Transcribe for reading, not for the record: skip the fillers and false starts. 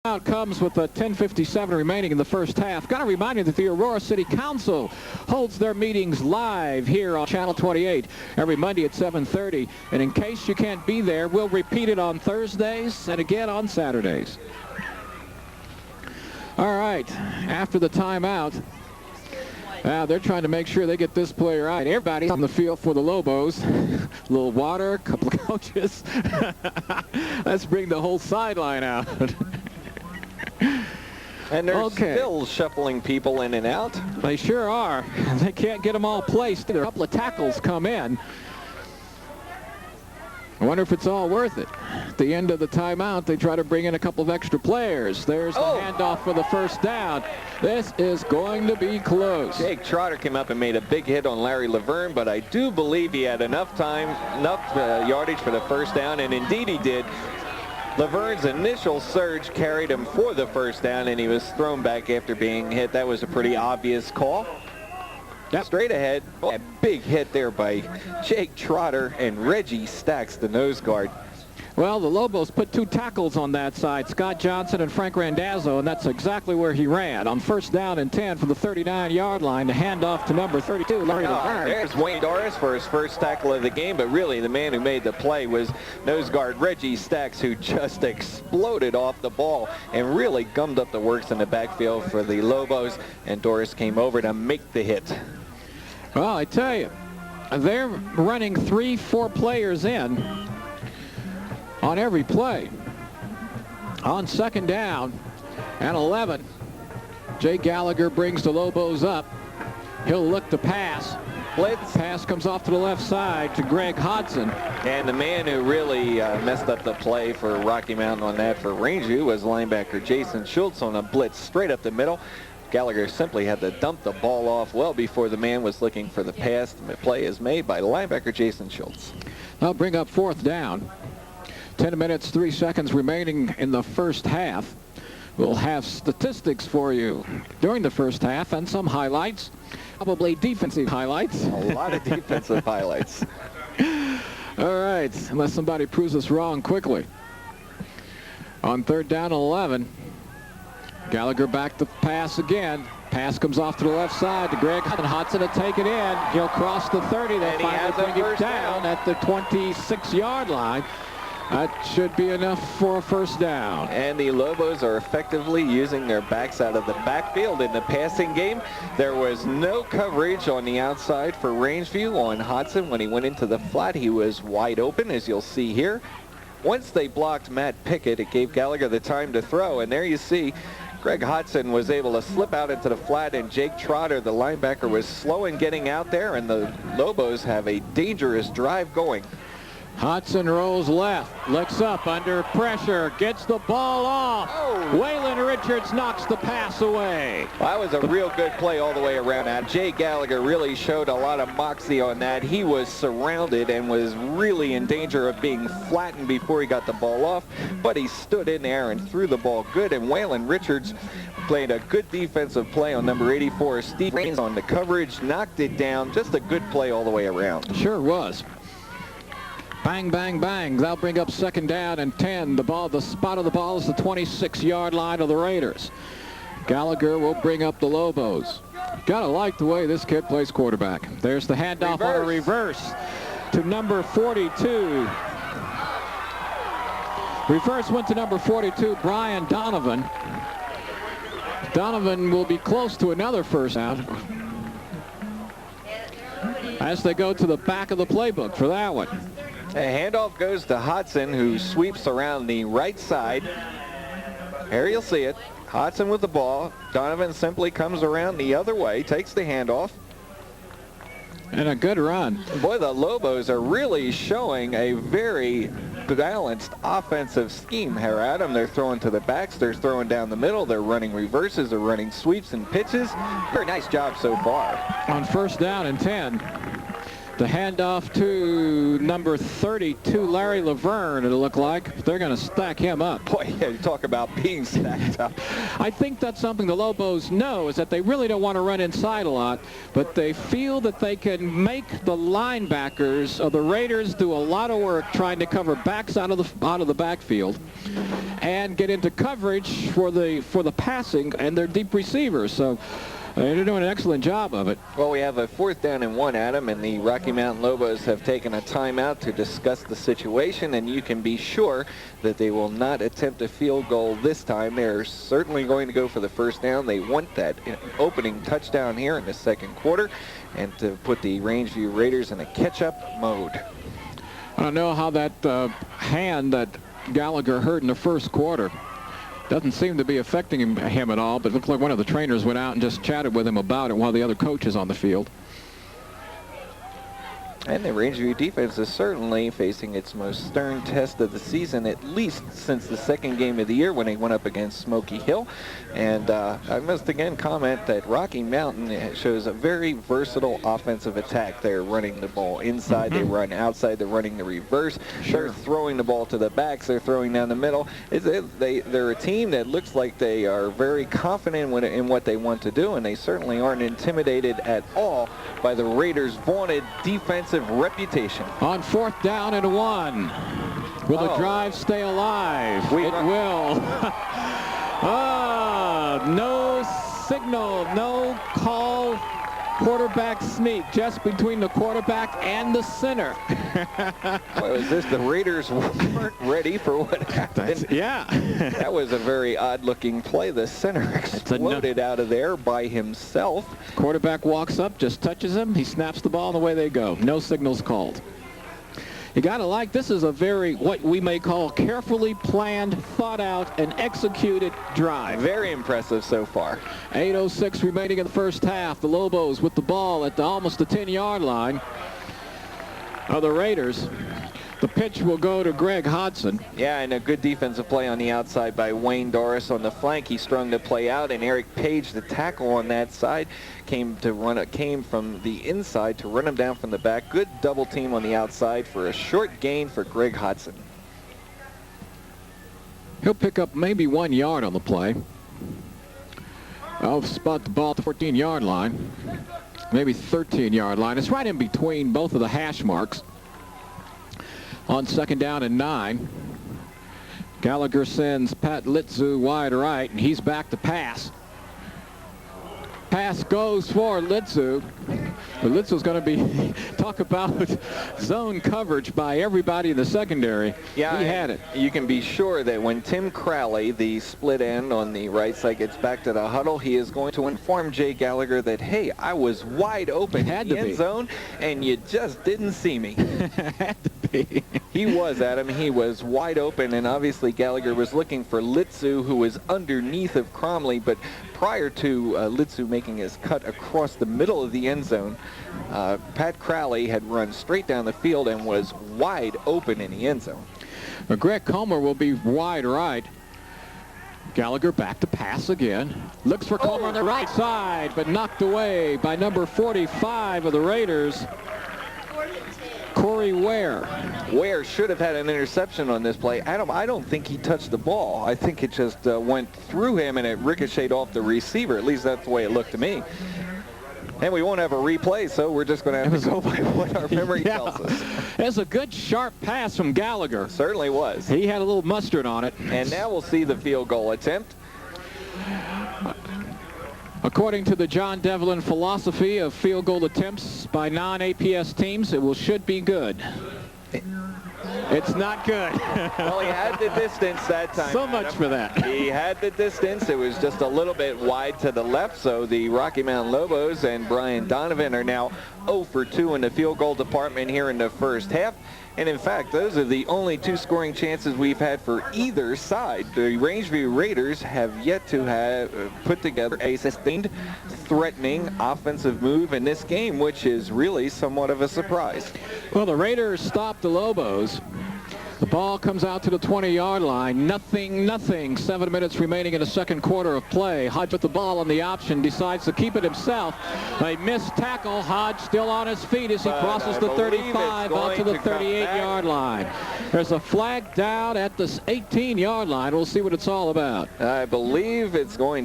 Out comes with 10:57 remaining in the first half. Got to remind you that the Aurora City Council holds their meetings live here on Channel 28 every Monday at 7:30. And in case you can't be there, we'll repeat it on Thursdays and again on Saturdays. All right, after the timeout, they're trying to make sure they get this player out. Everybody's on the field for the Lobos. A little water, a couple of coaches. Let's bring the whole sideline out. And they're still shuffling people in and out. They sure are. They can't get them all placed. A couple of tackles come in. I wonder if it's all worth it. At the end of the timeout, they try to bring in a couple of extra players. There's the handoff for the first down. This is going to be close. Jake Trotter came up and made a big hit on Larry Laverne, but I do believe he had enough time, yardage for the first down, and indeed he did. Laverne's initial surge carried him for the first down, and he was thrown back after being hit. That was a pretty obvious call. Yep. Straight ahead, a big hit there by Jake Trotter, and Reggie Stacks, the nose guard. Well, the Lobos put two tackles on that side, Scott Johnson and Frank Randazzo, and that's exactly where he ran. On first down and 10 from the 39-yard line, the handoff to number 32, Larry Laverne. There's Wayne Doris for his first tackle of the game, but really the man who made the play was nose guard Reggie Stacks, who just exploded off the ball and really gummed up the works in the backfield for the Lobos, and Doris came over to make the hit. Well, I tell you, they're running 3-4 players in on every play. On second down and 11, Jay Gallagher brings the Lobos up. He'll look to pass. Blitz. Pass comes off to the left side to Greg Hodson. And the man who really messed up the play for Rocky Mountain on that for Rangeview was linebacker Jason Schultz on a blitz straight up the middle. Gallagher simply had to dump the ball off well before the man was looking for the pass. The play is made by linebacker Jason Schultz. They'll bring up fourth down. 10 minutes, 3 seconds remaining in the first half. We'll have statistics for you during the first half and some highlights, probably defensive highlights. A lot of defensive highlights. All right, unless somebody proves us wrong quickly. On third down and 11, Gallagher back to pass again. Pass comes off to the left side to Greg Hodson to take it in. He'll cross the 30. They'll finally bring him down at the 26-yard line. That should be enough for a first down. And the Lobos are effectively using their backs out of the backfield in the passing game. There was no coverage on the outside for Rangeview on Hodson. When he went into the flat, he was wide open, as you'll see here. Once they blocked Matt Pickett, it gave Gallagher the time to throw. And there you see Greg Hodson was able to slip out into the flat, and Jake Trotter, the linebacker, was slow in getting out there, and the Lobos have a dangerous drive going. Hodson rolls left, looks up under pressure, gets the ball off. Waylon Richards knocks the pass away. That was a real good play all the way around. Now, Jay Gallagher really showed a lot of moxie on that. He was surrounded and was really in danger of being flattened before he got the ball off, but he stood in there and threw the ball good, and Waylon Richards played a good defensive play on number 84. Steve Raines on the coverage, knocked it down. Just a good play all the way around. Sure was. Bang, bang, bang. That'll bring up second down and 10. The spot of the ball is the 26-yard line of the Raiders. Gallagher will bring up the Lobos. Gotta like the way this kid plays quarterback. There's the handoff on a reverse to number 42. Reverse went to number 42, Brian Donovan. Donovan will be close to another first down as they go to the back of the playbook for that one. A handoff goes to Hodson, who sweeps around the right side. Here you'll see it. Hodson with the ball. Donovan simply comes around the other way, takes the handoff. And a good run. Boy, the Lobos are really showing a very balanced offensive scheme here, Adam. They're throwing to the backs, they're throwing down the middle, they're running reverses, they're running sweeps and pitches. Very nice job so far. On first down and 10. The handoff to number 32, Larry Laverne, it'll look like. They're going to stack him up. Boy, yeah, you talk about being stacked up. I think that's something the Lobos know, is that they really don't want to run inside a lot, but they feel that they can make the linebackers of the Raiders do a lot of work trying to cover backs out of the backfield and get into coverage for the passing and their deep receivers. So they're doing an excellent job of it. Well, we have a 4th down and 1, Adam, and the Rocky Mountain Lobos have taken a timeout to discuss the situation, and you can be sure that they will not attempt a field goal this time. They're certainly going to go for the 1st down. They want that opening touchdown here in the 2nd quarter and to put the Rangeview Raiders in a catch-up mode. I don't know how that hand that Gallagher hurt in the 1st quarter doesn't seem to be affecting him at all, but it looked like one of the trainers went out and just chatted with him about it while the other coach is on the field. And the Rangeview defense is certainly facing its most stern test of the season, at least since the 2nd game of the year when they went up against Smoky Hill. And I must again comment that Rocky Mountain shows a very versatile offensive attack. They're running the ball inside, they run outside, they're running the reverse. Sure. They're throwing the ball to the backs, they're throwing down the middle. They're a team that looks like they are very confident in what they want to do, and they certainly aren't intimidated at all by the Raiders' vaunted defensive reputation. On 4th down and 1. Will the drive stay alive? It will. No signal, no call. Quarterback sneak just between the quarterback and the center. Was this the Raiders weren't ready for what happened? Yeah. That was a very odd-looking play. The center exploded out of there by himself. Quarterback walks up, just touches him. He snaps the ball, and away they go. No signals called. You got to like, this is a very, what we may call, carefully planned, thought out, and executed drive. Very impressive so far. 8:06 remaining in the 1st half. The Lobos with the ball at almost the 10-yard line of the Raiders. The pitch will go to Greg Hodson. Yeah, and a good defensive play on the outside by Wayne Doris on the flank. He strung the play out, and Eric Page, the tackle on that side, came from the inside to run him down from the back. Good double team on the outside for a short gain for Greg Hodson. He'll pick up maybe 1 yard on the play. I'll spot the ball at the 14-yard line, maybe 13-yard line. It's right in between both of the hash marks. On 2nd down and 9, Gallagher sends Pat Litzu wide right, and he's back to pass. Pass goes for Litzu. But Litzu's going to be, talk about zone coverage by everybody in the secondary. Yeah, he had it. You can be sure that when Tim Crowley, the split end on the right side, gets back to the huddle, he is going to inform Jay Gallagher that, hey, I was wide open in the end zone, and you just didn't see me. Had to be. He was, Adam. He was wide open, and obviously Gallagher was looking for Litzu, who was underneath of Cromley, but prior to Litzu making his cut across the middle of the end zone, Pat Crowley had run straight down the field and was wide open in the end zone. Greg Comer will be wide right. Gallagher back to pass again. Looks for Comer on the right side, but knocked away by number 45 of the Raiders, Corey Ware. Ware should have had an interception on this play. Adam, I don't think he touched the ball. I think it just went through him and it ricocheted off the receiver. At least that's the way it looked to me. And we won't have a replay, so we're just going to have to go by what our memory tells us. It's a good, sharp pass from Gallagher. Certainly was. He had a little mustard on it. And now we'll see the field goal attempt. According to the John Devlin philosophy of field goal attempts by non-APS teams, it should be good. It's not good. Well, he had the distance that time. So much for that. He had the distance. It was just a little bit wide to the left, so the Rocky Mountain Lobos and Brian Donovan are now 0 for 2 in the field goal department here in the 1st half. And in fact, those are the only 2 scoring chances we've had for either side. The Rangeview Raiders have yet to have put together a sustained, threatening offensive move in this game, which is really somewhat of a surprise. Well, the Raiders stopped the Lobos. The ball comes out to the 20-yard line. Nothing. 7 minutes remaining in the second quarter of play. Hodge with the ball on the option, decides to keep it himself. A missed tackle. Hodge still on his feet as he crosses the 35 out to the 38-yard line. There's a flag down at the 18-yard line. We'll see what it's all about. I believe it's going